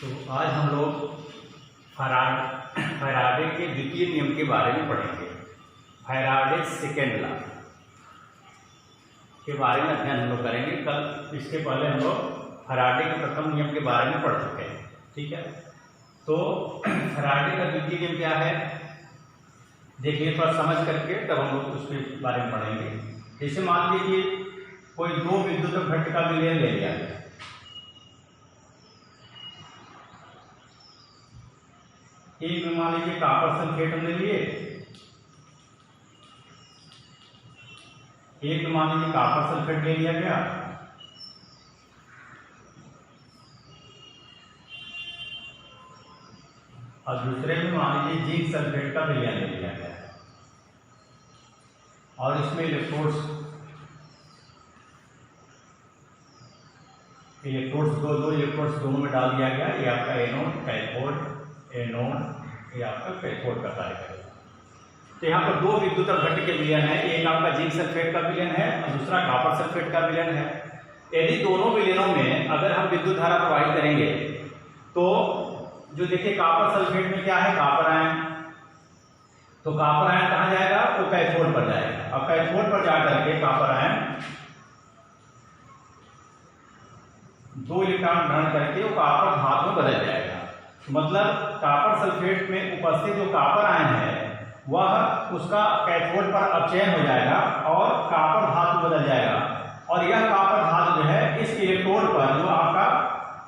तो आज हम लोग फैराडे के द्वितीय नियम के बारे में पढ़ेंगे। फैराडे सेकेंड लॉ के बारे में अध्ययन हम लोग करेंगे। कल इसके पहले हम लोग फैराडे के प्रथम नियम के बारे में पढ़ चुके हैं, ठीक है। तो फैराडे का द्वितीय नियम क्या है देखिए, थोड़ा समझ करके तब हम लोग उसके बारे में पढ़ेंगे। जैसे मान लीजिए कोई दो विद्युत घट का विलयन ले लिया गया, एक में मान लीजिए कॉपर सल्फेट हम ले लिए, एक में मान लीजिए कॉपर सल्फेट ले लिया गया, और दूसरे में मान लीजिए जिंक सल्फेट का विलयन ले लिया गया, और इसमें इलेक्ट्रोड्स दो इलेक्ट्रोड्स दोनों में डाल दिया गया। ये आपका एनोड कैथोड, एनोड ये आपका कैथोड का कार्य करेगा। तो यहाँ पर दो विद्युत घट के विलयन है, एक आपका जिंक सल्फेट का विलयन है और दूसरा कॉपर सल्फेट का विलयन है। यदि दोनों विलयनों में अगर हम विद्युत धारा प्रवाहित करेंगे तो जो देखिए कॉपर सल्फेट में क्या है, कॉपर आयन, तो कॉपर आयन कहाँ जाएगा, वो कैथोड पर जाएगा, और कैथोड पर जाकर के कॉपर आयन दो इलेक्ट्रॉन ग्रहण करके वो कॉपर धातु में बदल जाएगा। मतलब कॉपर सल्फेट में उपस्थित जो कॉपर आयन है वह उसका कैथोड पर अपचयन हो जाएगा और कॉपर धातु बदल जाएगा, और यह कॉपर धातु जो है इस इलेक्ट्रोड पर, जो आपका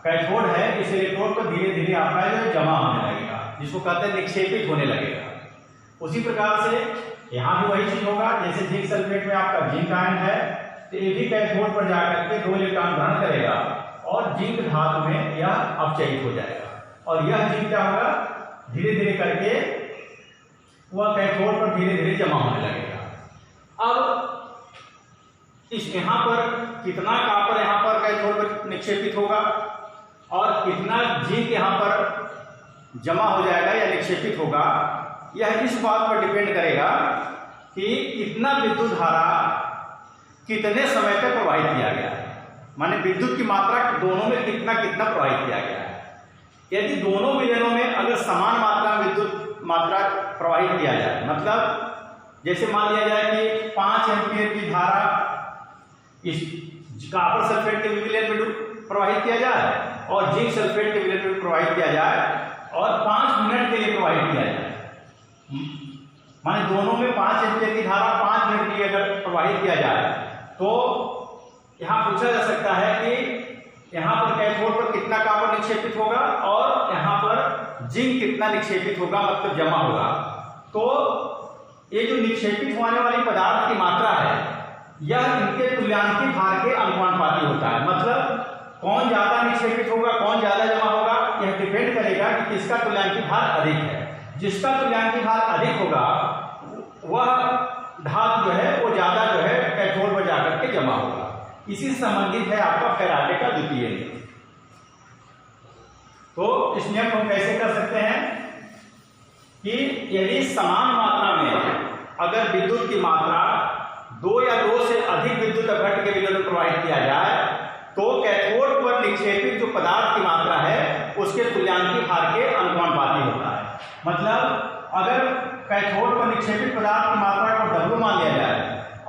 कैथोड है, इस इलेक्ट्रोड पर धीरे धीरे आपका जो जमा होने लगेगा, जिसको कहते हैं निक्षेपित होने लगेगा। उसी प्रकार से यहाँ भी वही चीज होगा। जैसे जिंक सल्फेट में आपका जिंक आयन है, तो ये भी कैथोड पर जाकर के दो इलेक्ट्रॉन ग्रहण करेगा और जिंक धातु में यह अपचयित हो जाएगा, और यह जिंक क्या होगा, धीरे धीरे करके वह कैथोड पर धीरे धीरे जमा होने लगेगा। अब इस यहाँ पर कितना कॉपर यहाँ पर कैथोड पर निक्षेपित होगा और कितना जिंक यहाँ पर जमा हो जाएगा या निक्षेपित होगा, यह इस बात पर डिपेंड करेगा कि कितना विद्युत धारा कितने समय तक प्रवाहित किया गया है, माने विद्युत की मात्रा दोनों में कितना कितना प्रवाहित किया गया है। यदि दोनों विलयनों में अगर समान मात्रा में विद्युत मात्रा प्रवाहित किया जाए, मतलब जैसे मान लिया जाए कि 5 एम्पीयर की धारा इस कॉपर सल्फेट के विलयन में प्रवाहित किया जाए और जिंक सल्फेट के विलयन में प्रवाहित किया जाए और 5 मिनट के लिए प्रवाहित किया जाए, माने दोनों में 5 एम्पीयर की धारा 5 मिनट के लिए अगर प्रवाहित किया जाए, तो यहां पूछा जा सकता है कि यहां पर कैथोड पर कितना कॉपर निक्षेपित होगा और यहां पर जिंक कितना निक्षेपित होगा, मतलब जमा होगा। तो ये जो निक्षेपित होने वाली पदार्थ की मात्रा है यह इनके तुल्यांकी भार के अनुपाती होता है। मतलब कौन ज्यादा निक्षेपित होगा, कौन ज्यादा जमा होगा, यह डिपेंड करेगा कि किसका तुल्यांकी भार अधिक है। जिसका तुल्यांकी भार अधिक होगा वह धातु जो है वो ज्यादा जो है कैथोड पर जाकर के जमा होगा। इसी से संबंधित है आपका फैराडे का द्वितीय नियम। तो इस नियम को हम कैसे कर सकते हैं कि यदि समान मात्रा में अगर विद्युत की मात्रा 2 या 2 से अधिक विद्युत घट के विलयन में प्रवाहित किया जाए तो कैथोड पर निक्षेपित जो पदार्थ की मात्रा है उसके तुल्यांकी भार के अनुपाती होता है। मतलब अगर कैथोड पर निक्षेपित पदार्थ की मात्रा को W मान लिया जाए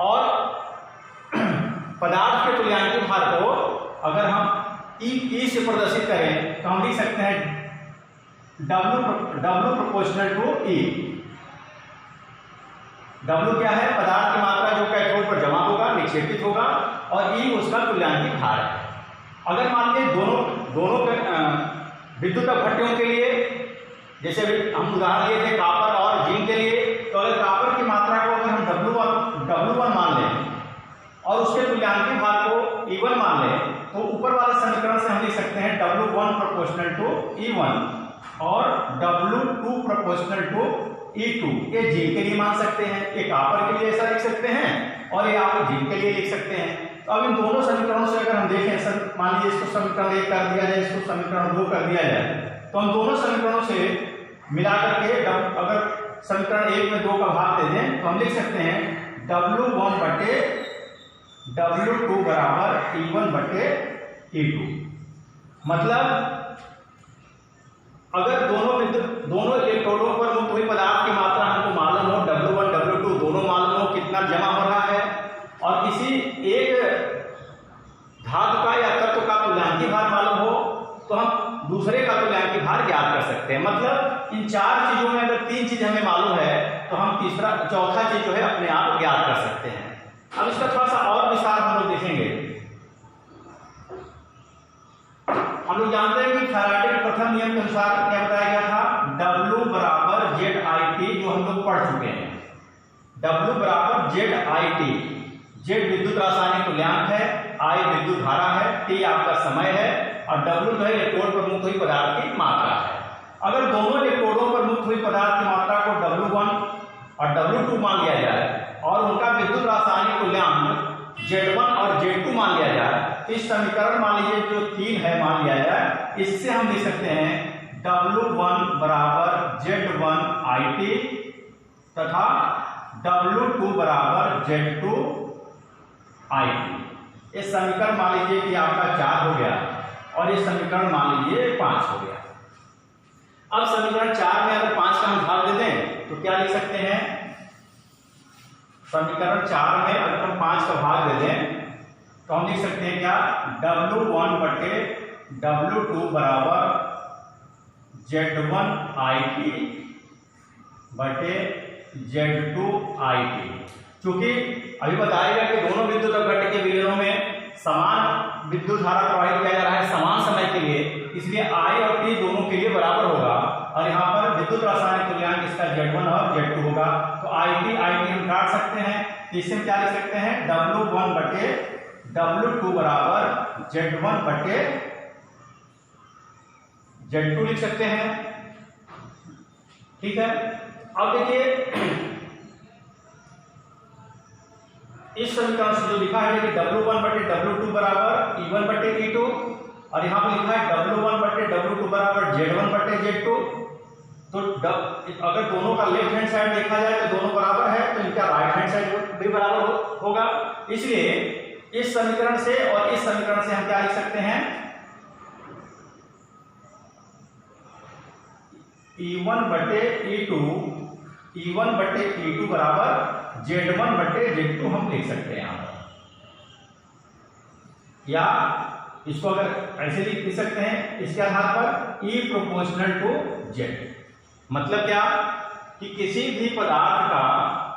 और पदार्थ के तुल्यांकी भार को अगर हम E से प्रदर्शित करें तो हम लिख सकते हैं W proportional to E। W क्या है, पदार्थ की मात्रा जो कैथोड पर जमा होगा, निक्षेपित होगा, और E उसका तुल्यांकी भार है। अगर मान लीजिए दोनों विद्युत घटकों के लिए, जैसे हम उदाहरण लिए थे कॉपर और जिंक के लिए, तो अगर कॉपर की मात्रा को अगर हम W1 मान लें और उसके तुल्यांकी भार को E1 मान लें, तो ऊपर वाले समीकरण से हम लिख सकते हैं W1 प्रोपोर्शनल टू E1 और W2 प्रोपोर्शनल टू E2। ये जिंक के लिए मान सकते हैं, ये कॉपर के लिए ऐसा लिख सकते हैं और ये आप जिंक के लिए लिख सकते हैं। तो अब इन दोनों समीकरणों से अगर हम देखें, सर मान लीजिए इसको समीकरण 1 कर दिया जाए, इसको समीकरण 2 कर दिया जाए, तो हम दोनों समीकरणों से मिलाकर के अगर समीकरण 1 में 2 का भाग दे दें तो हम लिख सकते हैं W1 बटे W2 बराबर E1 बटे E2। मतलब अगर दोनों इलेक्ट्रोडों पर मुक्त हुई पदार्थ की मात्रा हमको मालूम हो, W1 W2 दोनों मालूम हो कितना जमा हो रहा है, और किसी एक धातु का या तत्व का तुल्यांकी भार मालूम हो, तो हम दूसरे का तुल्यांकी भार ज्ञात कर सकते हैं। मतलब इन चार चीजों में अगर तीन चीज हमें मालूम है तो हम चौथा चीज जो है अपने आप ज्ञात कर सकते हैं। अब इसका थोड़ा सा और विस्तार हम लोग देखेंगे। हम लोग जानते हैं कि फैराडे के प्रथम नियम के अनुसार क्या बताया गया था, W बराबर ZIT, जो हम लोग पढ़ चुके हैं। W बराबर ZIT, Z विद्युत रासायनिक तुल्यांक है, I विद्युत धारा है, T आपका समय है, और W जो है इलेक्ट्रोड पर मुक्त हुई पदार्थ की मात्रा है। अगर दोनों इलेक्ट्रोडों पर मुक्त हुई पदार्थ की मात्रा को W1 और W2 मान लिया जाए और उनका विद्युत रासायनिक तुल्यांक Z1 और Z2 मान लिया जाए, तो इस समीकरण मान लीजिए जो 3 है मान लिया जाए, इससे हम लिख सकते हैं W1 बराबर Z1 IT तथा W2 बराबर Z2 IT। इस समीकरण मान लीजिए कि आपका 4 हो गया और इस समीकरण मान लीजिए 5 हो गया। अब समीकरण 4 में अगर 5 का हम भाग दे दें तो क्या लिख सकते हैं, समीकरण 4 में अगर हम 5 का भाग दे दें तो हम लिख सकते हैं क्या, W1 बटे W2 बराबर Z1 IT बटे Z2 IT। चूंकि अभी बताएगा कि दोनों विद्युत अपघट्य के विलयनों में समान विद्युत धारा प्रवाहित किया जा रहा है समान समय के लिए, इसलिए I और T दोनों के लिए बराबर होगा, और यहाँ पर विद्युत रासायनिक तुल्यांक इसका Z1 और Z2 होगा। तो IT हम काट सकते हैं, इससे हम क्या लिख सकते हैं, W1 बटे W2 बराबर Z1 बटे Z2 लिख सकते हैं। ठीक है, अब देखिए इस समीकरण से जो लिखा है कि W1 बटे W2 बराबर E1 बटे E2, और यहाँ पर लिखा है W1 बटे W2 बराबर Z1 बटे Z2। तो अगर दोनों का लेफ्ट हैंड साइड देखा जाए तो दोनों बराबर है, तो इनका राइट हैंड साइड भी बराबर होगा। इसलिए इस समीकरण से और इस समीकरण से हम क्या लिख सकते हैं, E1 बटे E2 बराबर Z1 बटे Z2 हम लिख सकते हैं यहाँ पर, या इसको अगर ऐसे लिख सकते हैं इसके आधार पर E प्रोपोर्शनल टू Z। मतलब क्या कि किसी भी पदार्थ का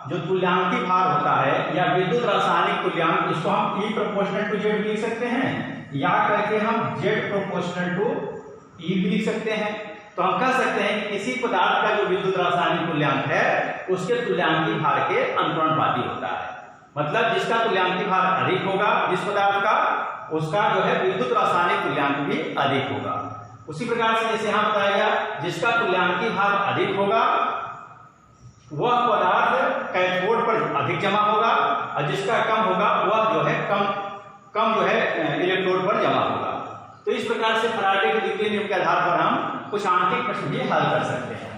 जो तुल्यांकी भार होता है या विद्युत रासायनिक तुल्यांक, इसको हम E प्रोपोर्शनल टू Z लिख सकते हैं, या करके हम Z प्रोपोर्शनल टू E भी लिख सकते हैं। तो हम कह सकते हैं कि किसी पदार्थ का जो विद्युत रासायनिक तुल्यांक है उसके तुल्यांकी भार के अनुपाती होता है। मतलब जिसका तुल्यांकी भार अधिक होगा जिस पदार्थ का, उसका जो है विद्युत रासायनिक तुल्यांक भी अधिक होगा। उसी प्रकार से जैसे यहाँ बताया गया, जिसका तुल्यांकी भार अधिक होगा वह पदार्थ कैथोड पर अधिक जमा होगा, और जिसका कम होगा वह जो है कम जो है इलेक्ट्रोड पर जमा होगा। तो इस प्रकार से फैराडे के द्वितीय नियम के आधार पर हम कुछ आंतरिक प्रश्न भी हल कर सकते हैं।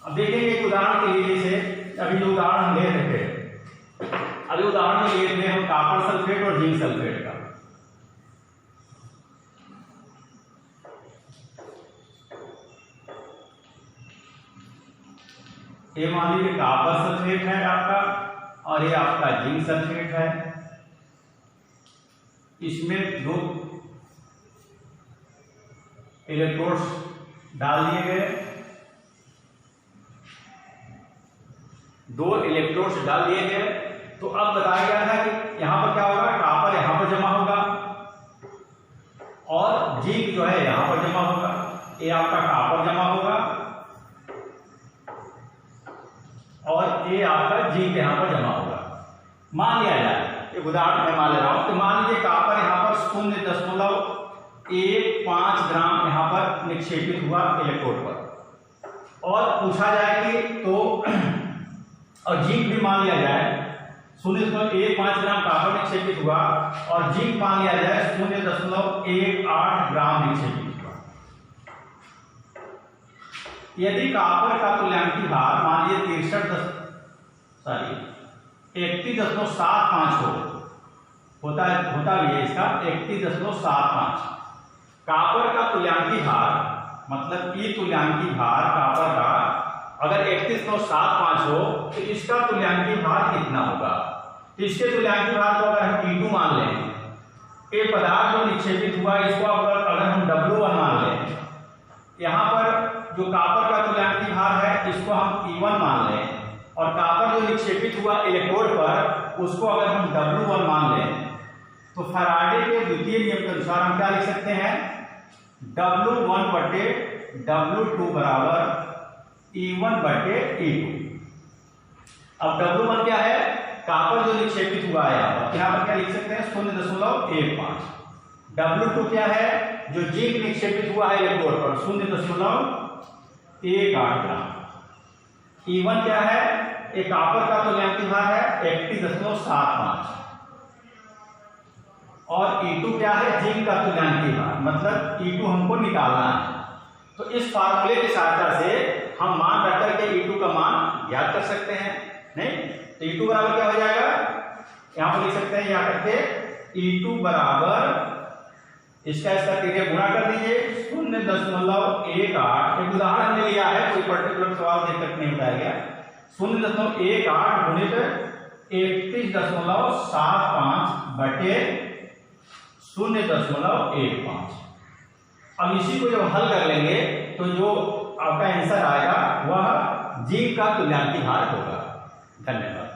अब देखेंगे एक उदाहरण के लिए, जैसे अभी जो उदाहरण हम ले रहे थे, अभी उदाहरण में लिए थे हम कॉपर सल्फेट और जिंक सल्फेट का। ये मान लीजिए कॉपर सल्फेट है आपका, और ये आपका जिंक सल्फेट है। इसमें दो इलेक्ट्रोड्स डाल दिए गए, डाल दिए गए। तो अब बताया गया था कि यहां पर क्या होगा, कॉपर यहां पर जमा होगा और जिंक जो है यहां पर जमा होगा। ये आपका कॉपर जमा होगा और ये आपका जिंक यहां पर जमा होगा। मान लिया जाए, एक उदाहरण मैं मान ले रहा हूं, तो मान लीजिए कॉपर यहां पर 0.15 ग्राम यहां पर निक्षेपित हुआ इलेक्ट्रोड पर, और पूछा जाए कि तो और जिंक भी मान लिया जाए 0.15 ग्राम कॉपर निक्षेपित हुआ और जिंक मान लिया जाए 0.18 ग्राम निक्षेपित हुआ। यदि कॉपर का तुल्यांकी भार मान लीजिए 31.75 होता भी है, इसका 31.75। कॉपर का तुल्यांकी भार मतलब ई तुल्यांकी भार कापर का अगर 31,975 हो तो इसका तुल्यांकी भार कितना होगा। तो इसके तुल्यांकी भार को अगर हम E2 मान लें, ये पदार्थ जो निक्षेपित हुआ इसको अगर हम W1 मान लें, यहाँ पर जो कापर का तुल्यांकी भार है इसको हम E1 मान लें, और कापर जो निक्षेपित हुआ इलेक्ट्रोड पर उसको अगर हम W1 मान लें, तो फैराडे के द्वितीय नियम के अनुसार हम क्या लिख सकते हैं, W1 बटे W2 बराबर E1 बटे E2। अब W1 क्या है, कापर जो निक्षेपित हुआ है यहाँ पर क्या लिख सकते हैं 0.15। W2 क्या है, जो जिंक निक्षेपित हुआ है इलेक्ट्रोड पर 0.18 ग्राम। E1 क्या है, एक कापर का तुल्यांकी भार है 31.75, और E2 क्या है, जिंक का तुल्यांकी भार, मतलब E2 हमको निकालना है। तो इस फार्मूले की सहायता से हम मान रख करके E2 का मान ज्ञात कर सकते हैं। नहीं तो E2 बराबर क्या हो जाएगा, यहां पर लिख सकते हैं यहाँ करके E2 बराबर इसका तिर्यक गुणा कर दीजिए 0.18। एक उदाहरण हमने लिया है, कोई पर्टिकुलर सवाल देख करके नहीं बताया गया। 0.18 गुणित 31.75 बटे 0.15। अब इसी को जब हल कर लेंगे तो जो आपका आंसर आएगा वह जिंक का तुल्यांकी भार होगा। धन्यवाद।